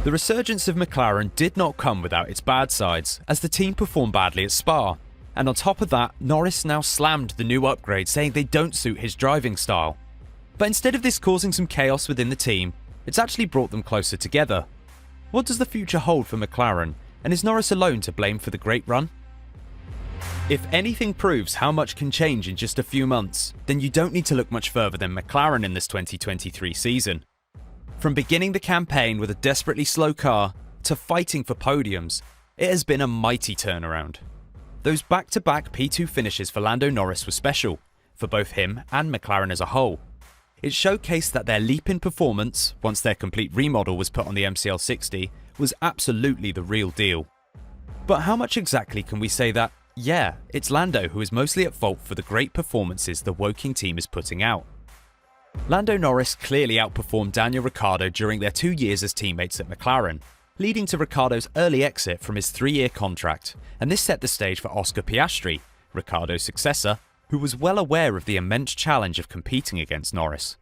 The resurgence of McLaren did not come without its bad sides, as the team performed badly at Spa. And on top of that, Norris now slammed the new upgrades, saying they don't suit his driving style. But instead of this causing some chaos within the team, it's actually brought them closer together. What does the future hold for McLaren, and is Norris alone to blame for the great run? If anything proves how much can change in just a few months, then you don't need to look much further than McLaren in this 2023 season. From beginning the campaign with a desperately slow car, to fighting for podiums, it has been a mighty turnaround. Those back-to-back P2 finishes for Lando Norris were special, for both him and McLaren as a whole. It showcased that their leap in performance, once their complete remodel was put on the MCL60, was absolutely the real deal. But how much exactly can we say that, yeah, it's Lando who is mostly at fault for the great performances the Woking team is putting out? Lando Norris clearly outperformed Daniel Ricciardo during their 2 years as teammates at McLaren, leading to Ricciardo's early exit from his 3-year contract, and this set the stage for Oscar Piastri, Ricciardo's successor, who was well aware of the immense challenge of competing against Norris.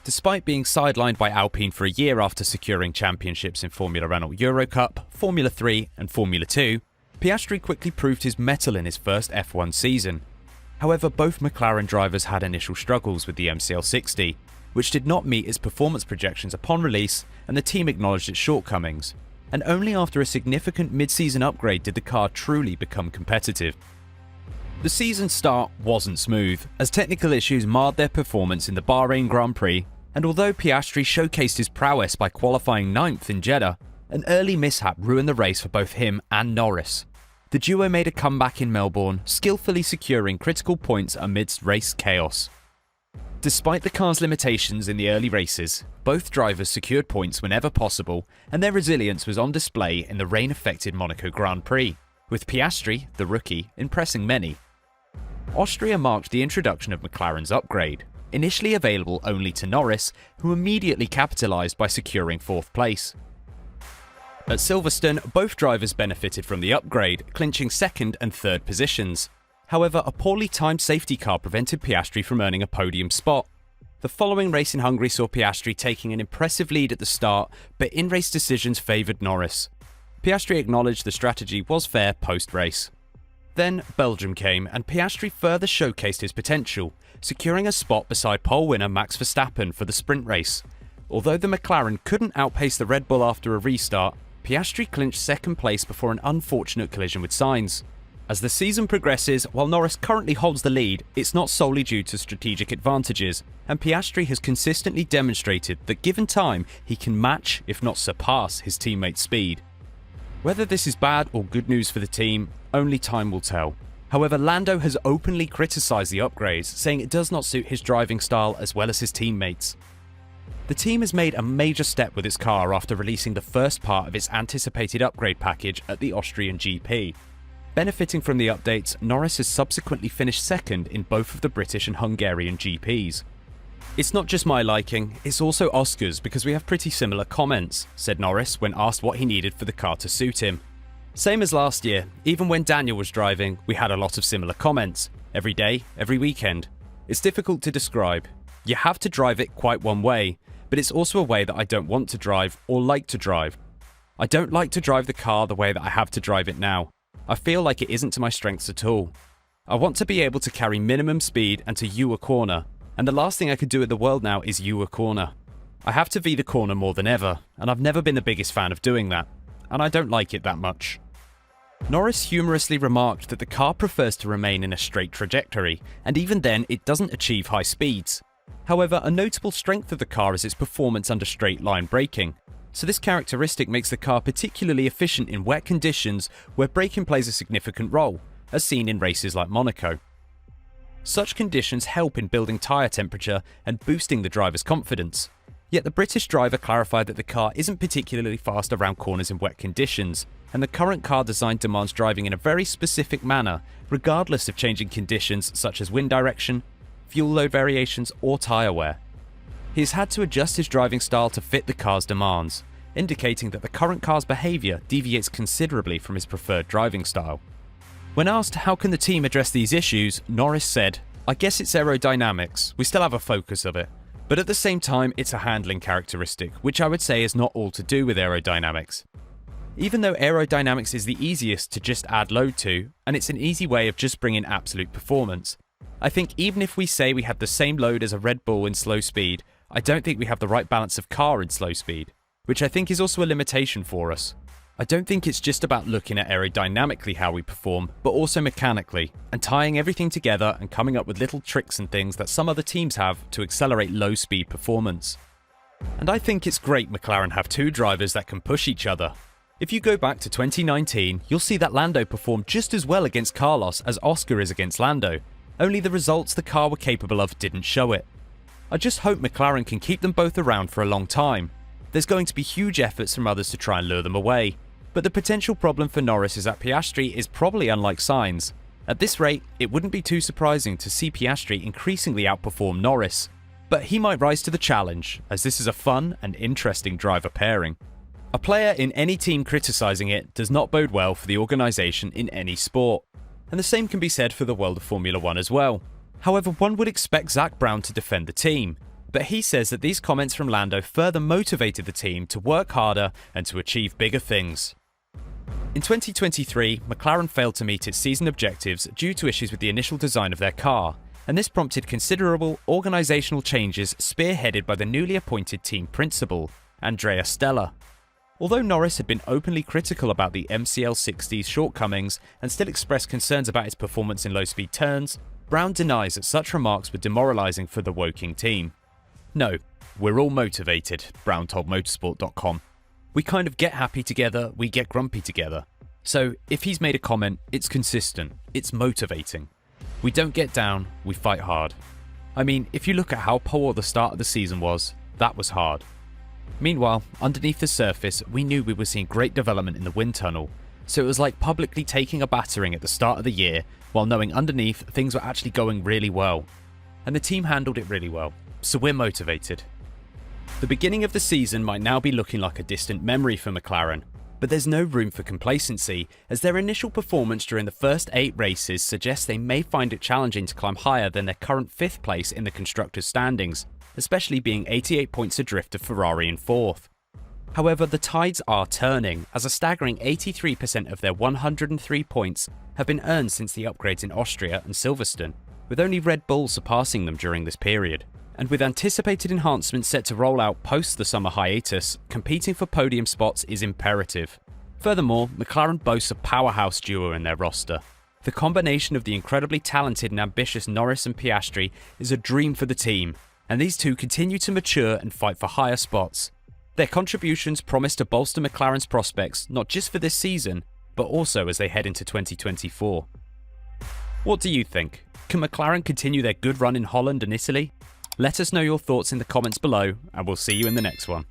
Despite being sidelined by Alpine for a year after securing championships in Formula Renault Eurocup, Formula 3 and Formula 2, Piastri quickly proved his mettle in his first F1 season. However, both McLaren drivers had initial struggles with the MCL60, which did not meet its performance projections upon release, and the team acknowledged its shortcomings. And only after a significant mid-season upgrade did the car truly become competitive. The season start wasn't smooth, as technical issues marred their performance in the Bahrain Grand Prix, and although Piastri showcased his prowess by qualifying 9th in Jeddah, an early mishap ruined the race for both him and Norris. The duo made a comeback in Melbourne, skillfully securing critical points amidst race chaos. Despite the car's limitations in the early races, both drivers secured points whenever possible, and their resilience was on display in the rain-affected Monaco Grand Prix, with Piastri, the rookie, impressing many. Austria marked the introduction of McLaren's upgrade, initially available only to Norris, who immediately capitalised by securing 4th place. At Silverstone, both drivers benefited from the upgrade, clinching 2nd and 3rd positions. However, a poorly timed safety car prevented Piastri from earning a podium spot. The following race in Hungary saw Piastri taking an impressive lead at the start, but in-race decisions favoured Norris. Piastri acknowledged the strategy was fair post-race. Then Belgium came, and Piastri further showcased his potential, securing a spot beside pole winner Max Verstappen for the sprint race. Although the McLaren couldn't outpace the Red Bull after a restart, Piastri clinched 2nd place before an unfortunate collision with Sainz. As the season progresses, while Norris currently holds the lead, it's not solely due to strategic advantages, and Piastri has consistently demonstrated that given time, he can match, if not surpass, his teammate's speed. Whether this is bad or good news for the team, only time will tell. However, Lando has openly criticised the upgrades, saying it does not suit his driving style as well as his teammates. The team has made a major step with its car after releasing the first part of its anticipated upgrade package at the Austrian GP. Benefiting from the updates, Norris has subsequently finished 2nd in both of the British and Hungarian GPs. "It's not just my liking, it's also Oscar's because we have pretty similar comments," said Norris when asked what he needed for the car to suit him. "Same as last year, even when Daniel was driving, we had a lot of similar comments. Every day, every weekend. It's difficult to describe. You have to drive it quite one way, but it's also a way that I don't want to drive or like to drive. I don't like to drive the car the way that I have to drive it now. I feel like it isn't to my strengths at all. I want to be able to carry minimum speed and to U a corner, and the last thing I could do at the world now is U a corner. I have to V the corner more than ever, and I've never been the biggest fan of doing that, and I don't like it that much." Norris humorously remarked that the car prefers to remain in a straight trajectory, and even then it doesn't achieve high speeds. However, a notable strength of the car is its performance under straight-line braking, so this characteristic makes the car particularly efficient in wet conditions where braking plays a significant role, as seen in races like Monaco. Such conditions help in building tyre temperature and boosting the driver's confidence. Yet the British driver clarified that the car isn't particularly fast around corners in wet conditions, and the current car design demands driving in a very specific manner, regardless of changing conditions such as wind direction, fuel load variations, or tyre wear. He's had to adjust his driving style to fit the car's demands, indicating that the current car's behaviour deviates considerably from his preferred driving style. When asked how can the team address these issues, Norris said, "I guess it's aerodynamics, we still have a focus of it. But at the same time, it's a handling characteristic, which I would say is not all to do with aerodynamics. Even though aerodynamics is the easiest to just add load to, and it's an easy way of just bringing absolute performance, I think even if we say we have the same load as a Red Bull in slow speed, I don't think we have the right balance of car in slow speed, which I think is also a limitation for us. I don't think it's just about looking at aerodynamically how we perform, but also mechanically, and tying everything together and coming up with little tricks and things that some other teams have to accelerate low speed performance. And I think it's great McLaren have two drivers that can push each other. If you go back to 2019, you'll see that Lando performed just as well against Carlos as Oscar is against Lando, only the results the car were capable of didn't show it. I just hope McLaren can keep them both around for a long time. There's going to be huge efforts from others to try and lure them away. But the potential problem for Norris is that Piastri is probably unlike Sainz. At this rate, it wouldn't be too surprising to see Piastri increasingly outperform Norris. But he might rise to the challenge, as this is a fun and interesting driver pairing. A player in any team criticising it does not bode well for the organisation in any sport. And the same can be said for the world of Formula 1 as well. However, one would expect Zak Brown to defend the team, but he says that these comments from Lando further motivated the team to work harder and to achieve bigger things. In 2023, McLaren failed to meet its season objectives due to issues with the initial design of their car, and this prompted considerable organisational changes spearheaded by the newly appointed team principal, Andrea Stella. Although Norris had been openly critical about the MCL60's shortcomings and still expressed concerns about its performance in low-speed turns, Brown denies that such remarks were demoralising for the Woking team. "No, we're all motivated," Brown told motorsport.com. "We kind of get happy together, we get grumpy together. So if he's made a comment, it's consistent, it's motivating. We don't get down, we fight hard." I mean, if you look at how poor the start of the season was, that was hard. Meanwhile, underneath the surface, we knew we were seeing great development in the wind tunnel, so it was like publicly taking a battering at the start of the year, while knowing underneath things were actually going really well. And the team handled it really well, so we're motivated. The beginning of the season might now be looking like a distant memory for McLaren, but there's no room for complacency, as their initial performance during the first 8 races suggests they may find it challenging to climb higher than their current 5th place in the constructors' standings, especially being 88 points adrift of Ferrari in 4th. However, the tides are turning, as a staggering 83% of their 103 points have been earned since the upgrades in Austria and Silverstone, with only Red Bull surpassing them during this period. And with anticipated enhancements set to roll out post the summer hiatus, competing for podium spots is imperative. Furthermore, McLaren boasts a powerhouse duo in their roster. The combination of the incredibly talented and ambitious Norris and Piastri is a dream for the team, and these two continue to mature and fight for higher spots. Their contributions promise to bolster McLaren's prospects not just for this season, but also as they head into 2024. What do you think? Can McLaren continue their good run in Holland and Italy? Let us know your thoughts in the comments below, and we'll see you in the next one.